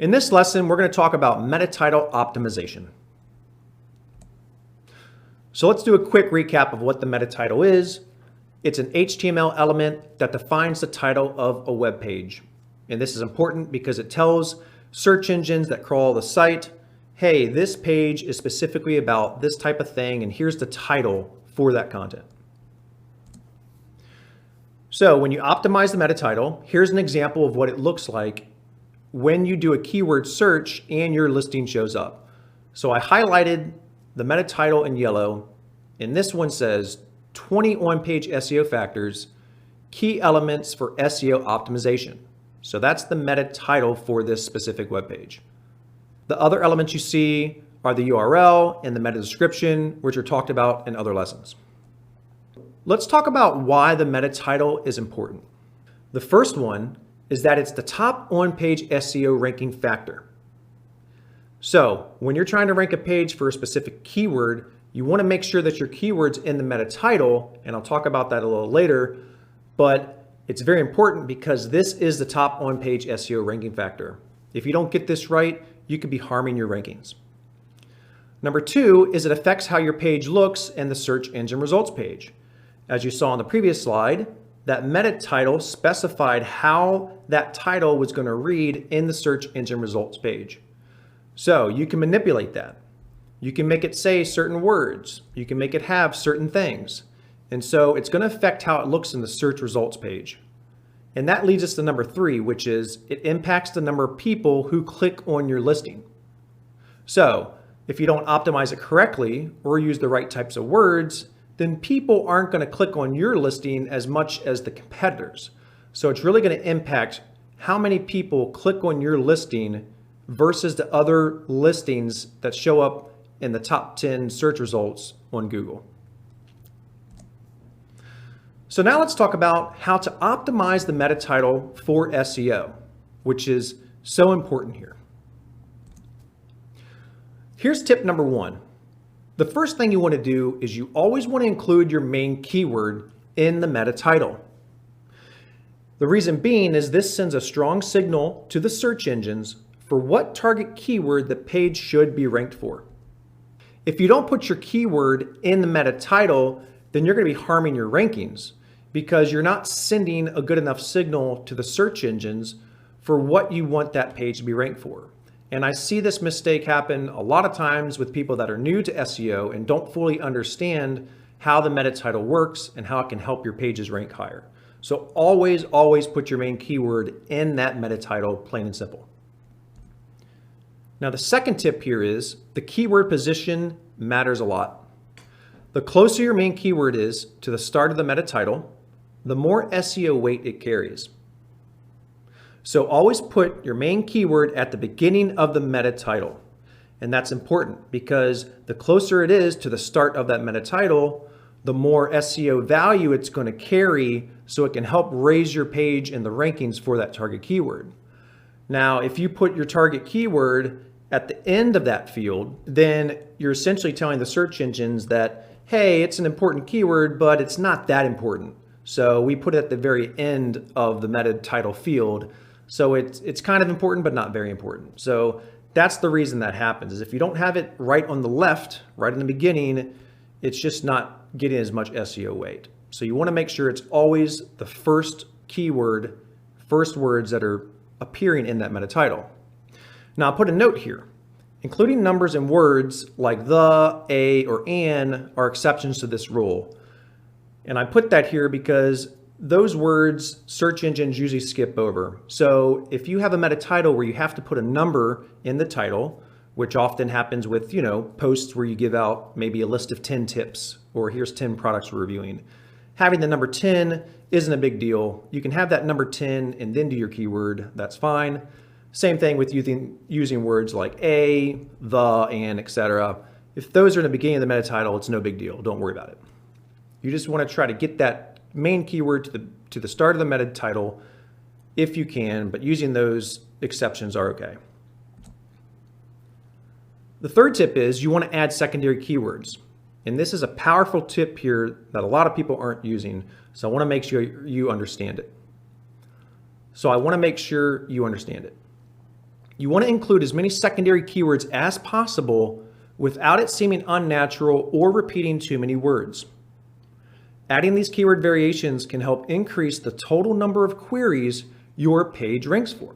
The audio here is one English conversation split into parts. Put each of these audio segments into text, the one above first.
In this lesson, we're going to talk about meta title optimization. So let's do a quick recap of what the meta title is. It's an HTML element that defines the title of a web page. And this is important because it tells search engines that crawl the site, hey, this page is specifically about this type of thing, and here's the title for that content. So when you optimize the meta title, here's an example of what it looks like when you do a keyword search and your listing shows up. So I highlighted the meta title in yellow, and this one says 20 on-page SEO factors, key elements for SEO optimization. So that's the meta title for this specific web page. The other elements you see are the URL and the meta description, which are talked about in other lessons. Let's talk about why the meta title is important. The first one is that it's the top on-page SEO ranking factor. So when you're trying to rank a page for a specific keyword, you want to make sure that your keyword's in the meta title, and I'll talk about that a little later, but it's very important because this is the top on-page SEO ranking factor. If you don't get this right, you could be harming your rankings. Number two is it affects how your page looks in the search engine results page. As you saw on the previous slide, that meta title specified how that title was going to read in the search engine results page. So you can manipulate that. You can make it say certain words. You can make it have certain things. And so it's going to affect how it looks in the search results page. And that leads us to number three, which is it impacts the number of people who click on your listing. So if you don't optimize it correctly or use the right types of words, then people aren't going to click on your listing as much as the competitors. So it's really going to impact how many people click on your listing versus the other listings that show up in the top 10 search results on Google. So now let's talk about how to optimize the meta title for SEO, which is so important here. Here's tip number one. The first thing you want to do is you always want to include your main keyword in the meta title. The reason being is this sends a strong signal to the search engines for what target keyword the page should be ranked for. If you don't put your keyword in the meta title, then you're going to be harming your rankings because you're not sending a good enough signal to the search engines for what you want that page to be ranked for. And I see this mistake happen a lot of times with people that are new to SEO and don't fully understand how the meta title works and how it can help your pages rank higher. So always put your main keyword in that meta title, plain and simple. Now the second tip here is the keyword position matters a lot. The closer your main keyword is to the start of the meta title, the more SEO weight it carries. So always put your main keyword at the beginning of the meta title. And that's important because the closer it is to the start of that meta title, the more SEO value it's going to carry so it can help raise your page in the rankings for that target keyword. Now, if you put your target keyword at the end of that field, then you're essentially telling the search engines that, hey, it's an important keyword, but it's not that important. So we put it at the very end of the meta title field. So it's kind of important, but not very important. So that's the reason that happens, is if you don't have it right on the left, right in the beginning, it's just not getting as much SEO weight. So you want to make sure it's always the first keyword, first words that are appearing in that meta title. Now I'll put a note here. Including numbers and words like the, a, or an are exceptions to this rule. And I put that here because those words search engines usually skip over. So if you have a meta title where you have to put a number in the title, which often happens with, posts where you give out maybe a list of 10 tips or here's 10 products we're reviewing. Having the number 10 isn't a big deal. You can have that number 10 and then do your keyword. That's fine. Same thing with using words like a, the, and, etc. If those are in the beginning of the meta title, it's no big deal. Don't worry about it. You just want to try to get that main keyword to the start of the meta title if you can, but using those exceptions are okay. The third tip is you want to add secondary keywords. And this is a powerful tip here that a lot of people aren't using. So I want to make sure you understand it. You want to include as many secondary keywords as possible without it seeming unnatural or repeating too many words. Adding these keyword variations can help increase the total number of queries your page ranks for.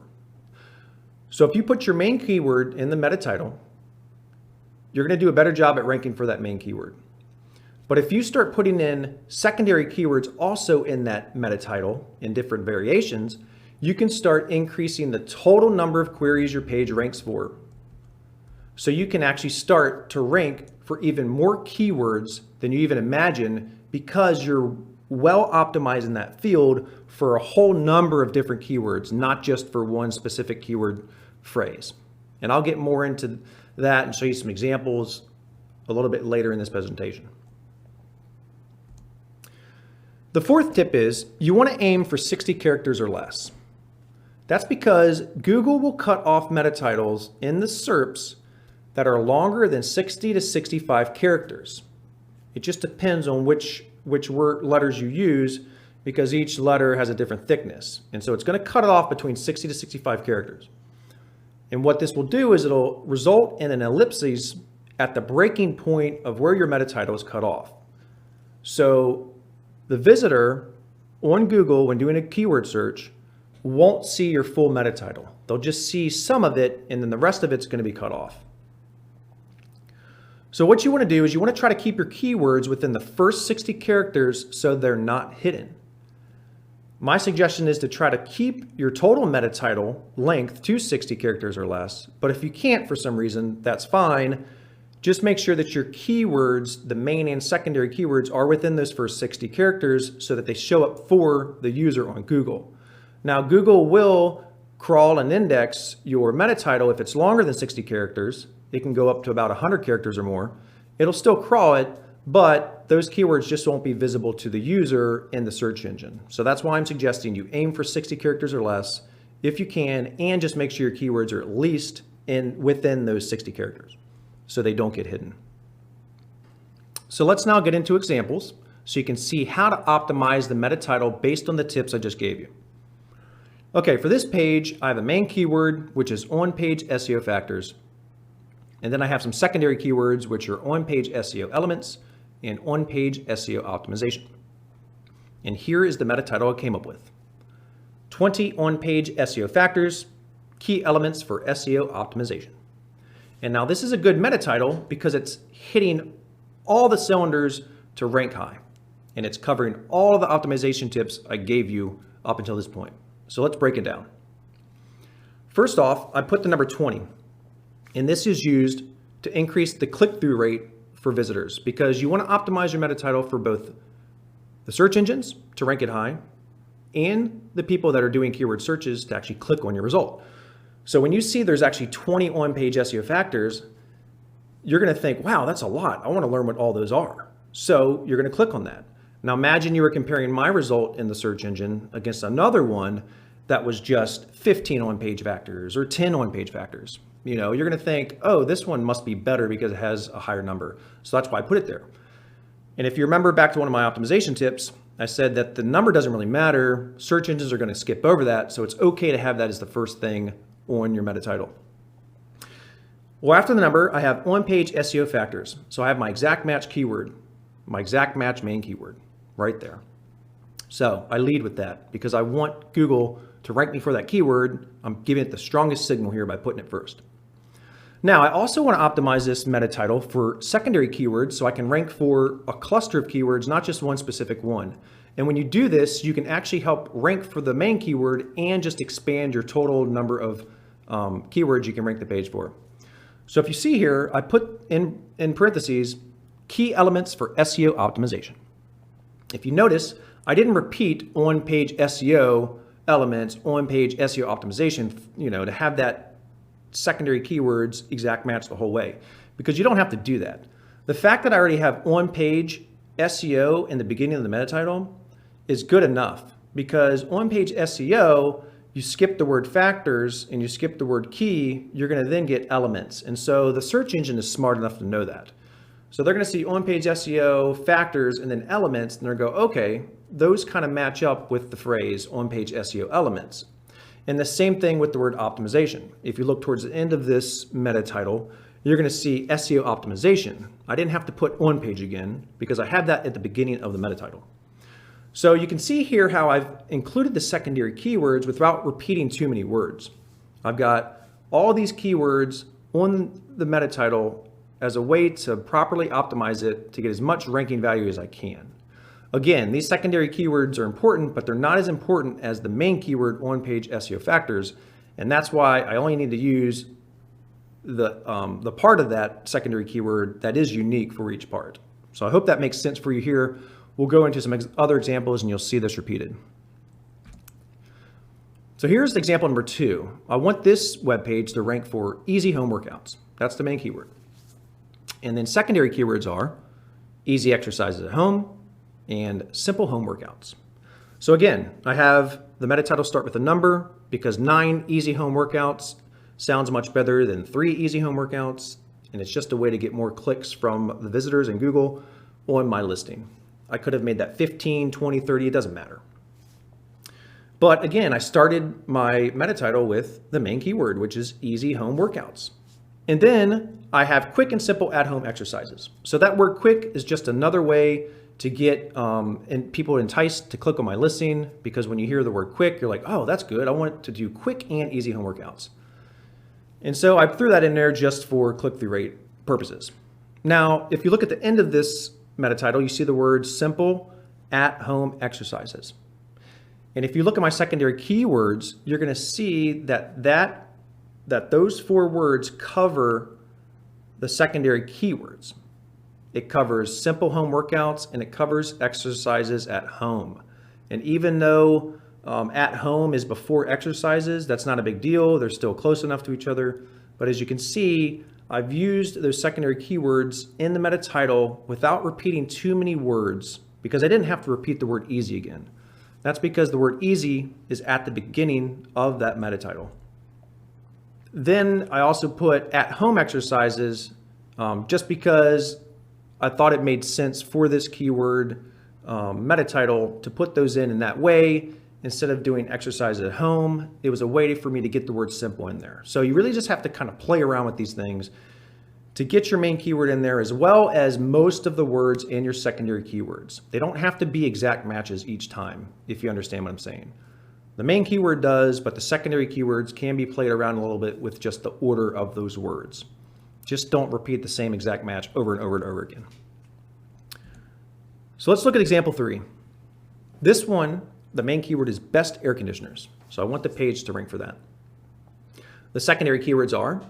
So if you put your main keyword in the meta title, you're going to do a better job at ranking for that main keyword. But if you start putting in secondary keywords also in that meta title in different variations, you can start increasing the total number of queries your page ranks for. So you can actually start to rank for even more keywords than you even imagine because you're well optimized in that field for a whole number of different keywords, not just for one specific keyword phrase. And I'll get more into that and show you some examples a little bit later in this presentation. The fourth tip is you want to aim for 60 characters or less. That's because Google will cut off meta titles in the SERPs that are longer than 60 to 65 characters. It just depends on which word letters you use because each letter has a different thickness. And so it's going to cut it off between 60 to 65 characters. And what this will do is it'll result in an ellipsis at the breaking point of where your meta title is cut off. So the visitor on Google, when doing a keyword search, won't see your full meta title. They'll just see some of it, and then the rest of it's going to be cut off. So what you want to do is you want to try to keep your keywords within the first 60 characters so they're not hidden. My suggestion is to try to keep your total meta title length to 60 characters or less, but if you can't for some reason, that's fine. Just make sure that your keywords, the main and secondary keywords, are within those first 60 characters so that they show up for the user on Google. Now, Google will crawl and index your meta title if it's longer than 60 characters. It can go up to about 100 characters or more. It'll still crawl it, but those keywords just won't be visible to the user in the search engine. So that's why I'm suggesting you aim for 60 characters or less if you can, and just make sure your keywords are at least within those 60 characters so they don't get hidden. So let's now get into examples so you can see how to optimize the meta title based on the tips I just gave you. Okay, for this page, I have a main keyword, which is on-page SEO factors. And then I have some secondary keywords, which are on-page SEO elements and on-page SEO optimization. And here is the meta title I came up with. 20 on-page SEO factors, key elements for SEO optimization. And now this is a good meta title because it's hitting all the cylinders to rank high. And it's covering all of the optimization tips I gave you up until this point. So let's break it down. First off, I put the number 20. And this is used to increase the click-through rate for visitors because you want to optimize your meta title for both the search engines to rank it high and the people that are doing keyword searches to actually click on your result. So when you see there's actually 20 on-page SEO factors, you're going to think, wow, that's a lot. I want to learn what all those are. So you're going to click on that. Now imagine you were comparing my result in the search engine against another one that was just 15 on-page factors or 10 on-page factors. You know, you're going to think, oh, this one must be better because it has a higher number. So that's why I put it there. And if you remember back to one of my optimization tips, I said that the number doesn't really matter. Search engines are going to skip over that. So it's okay to have that as the first thing on your meta title. Well, after the number, I have on-page SEO factors. So I have my exact match keyword, my exact match main keyword right there. So I lead with that because I want Google to rank me for that keyword. I'm giving it the strongest signal here by putting it first. Now, I also want to optimize this meta title for secondary keywords so I can rank for a cluster of keywords, not just one specific one. And when you do this, you can actually help rank for the main keyword and just expand your total number of keywords you can rank the page for. So if you see here, I put in parentheses, key elements for SEO optimization. If you notice, I didn't repeat on-page SEO elements, on-page SEO optimization, to have that secondary keywords exact match the whole way, because you don't have to do that. The fact that I already have on-page SEO in the beginning of the meta title is good enough, because on-page SEO, you skip the word factors and you skip the word key, you're going to then get elements. And so the search engine is smart enough to know that. So they're going to see on-page SEO, factors, and then elements, and they're going to go, okay, those kind of match up with the phrase on-page SEO elements. And the same thing with the word optimization. If you look towards the end of this meta title, you're going to see SEO optimization. I didn't have to put on page again because I had that at the beginning of the meta title. So you can see here how I've included the secondary keywords without repeating too many words. I've got all these keywords on the meta title as a way to properly optimize it to get as much ranking value as I can. Again, these secondary keywords are important, but they're not as important as the main keyword on-page SEO factors, and that's why I only need to use the part of that secondary keyword that is unique for each part. So I hope that makes sense for you here. We'll go into some other examples and you'll see this repeated. So here's example number 2. I want this web page to rank for easy home workouts. That's the main keyword. And then secondary keywords are easy exercises at home and simple home workouts. So again, I have the meta title start with a number because 9 easy home workouts sounds much better than 3 easy home workouts. And it's just a way to get more clicks from the visitors in Google on my listing. I could have made that 15, 20, 30, it doesn't matter. But again, I started my meta title with the main keyword, which is easy home workouts. And then I have quick and simple at-home exercises. So that word quick is just another way to get people enticed to click on my listing, because when you hear the word quick, you're like, oh, that's good. I want to do quick and easy home workouts. And so I threw that in there just for click-through rate purposes. Now, if you look at the end of this meta title, you see the word simple at-home exercises. And if you look at my secondary keywords, you're going to see that those 4 words cover the secondary keywords. It covers simple home workouts and it covers exercises at home. And even though at home is before exercises, that's not a big deal. They're still close enough to each other. But as you can see, I've used those secondary keywords in the meta title without repeating too many words because I didn't have to repeat the word easy again. That's because the word easy is at the beginning of that meta title. Then I also put at home exercises just because I thought it made sense for this keyword meta title to put those in that way. Instead of doing exercise at home, it was a way for me to get the word simple in there. So you really just have to kind of play around with these things to get your main keyword in there, as well as most of the words in your secondary keywords. They don't have to be exact matches each time, if you understand what I'm saying. The main keyword does, but the secondary keywords can be played around a little bit with just the order of those words. Just don't repeat the same exact match over and over and over again. So let's look at example 3. This one, the main keyword is best air conditioners. So I want the page to rank for that. The secondary keywords are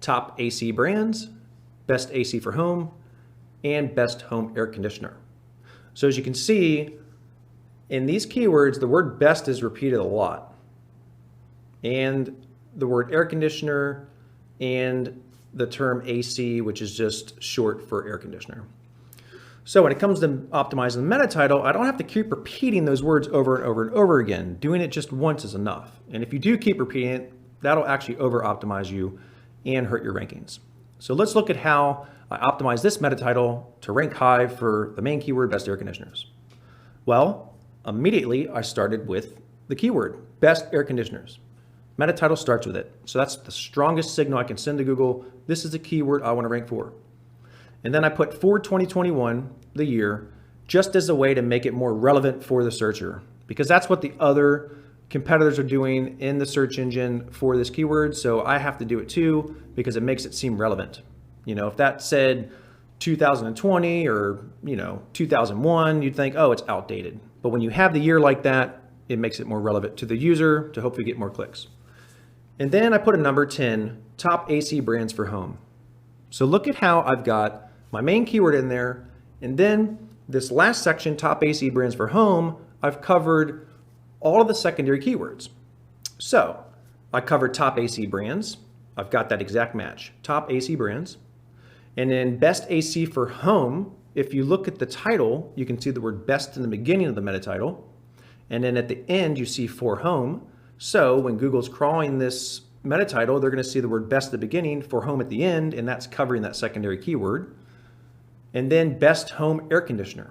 top AC brands, best AC for home, and best home air conditioner. So as you can see, in these keywords, the word best is repeated a lot. And the word air conditioner and the term AC, which is just short for air conditioner. So when it comes to optimizing the meta title, I don't have to keep repeating those words over and over and over again. Doing it just once is enough. And if you do keep repeating it, that'll actually over-optimize you and hurt your rankings. So let's look at how I optimize this meta title to rank high for the main keyword, best air conditioners. Well, immediately I started with the keyword, best air conditioners. Meta title starts with it. So that's the strongest signal I can send to Google. This is the keyword I want to rank for. And then I put for 2021, the year, just as a way to make it more relevant for the searcher, because that's what the other competitors are doing in the search engine for this keyword. So I have to do it too, because it makes it seem relevant. You know, if that said 2020 or, 2001, you'd think, oh, it's outdated. But when you have the year like that, it makes it more relevant to the user to hopefully get more clicks. And then I put a number 10, top AC brands for home. So look at how I've got my main keyword in there, and then this last section, top AC brands for home, I've covered all of the secondary keywords. So I covered top AC brands. I've got that exact match, top AC brands. And then best AC for home, if you look at the title, you can see the word best in the beginning of the meta title. And then at the end, you see for home. So when Google's crawling this meta title, they're going to see the word best at the beginning, for home at the end, and that's covering that secondary keyword. And then best home air conditioner.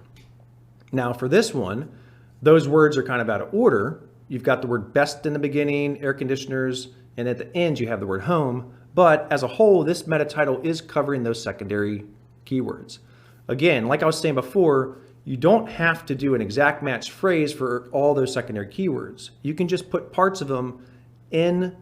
Now for this one, those words are kind of out of order. you've got the word best in the beginning, air conditioners, and at the end you have the word home. But as a whole, this meta title is covering those secondary keywords. Again, like I was saying before, you don't have to do an exact match phrase for all those secondary keywords. You can just put parts of them in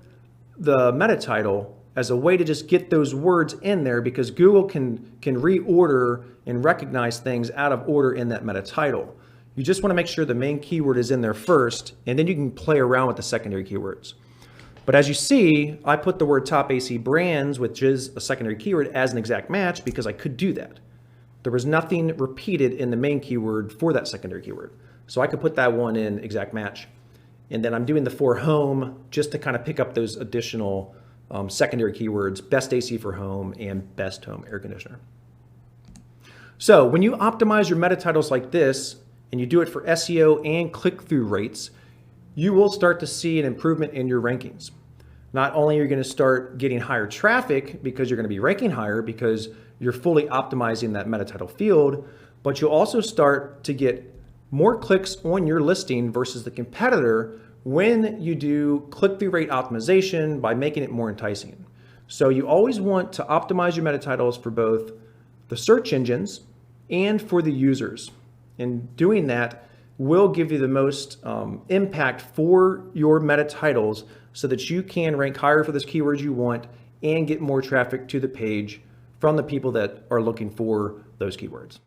the meta title as a way to just get those words in there, because Google can reorder and recognize things out of order in that meta title. You just want to make sure the main keyword is in there first, and then you can play around with the secondary keywords. But as you see, I put the word top AC brands, which is a secondary keyword, as an exact match because I could do that. There was nothing repeated in the main keyword for that secondary keyword. So I could put that one in exact match. And then I'm doing the for home just to kind of pick up those additional secondary keywords, best AC for home and best home air conditioner. So when you optimize your meta titles like this, and you do it for SEO and click-through rates, you will start to see an improvement in your rankings. Not only are you going to start getting higher traffic because you're going to be ranking higher because you're fully optimizing that meta title field, but you'll also start to get more clicks on your listing versus the competitor when you do click-through rate optimization by making it more enticing. So you always want to optimize your meta titles for both the search engines and for the users. And doing that will give you the most impact for your meta titles so that you can rank higher for those keywords you want and get more traffic to the page from the people that are looking for those keywords.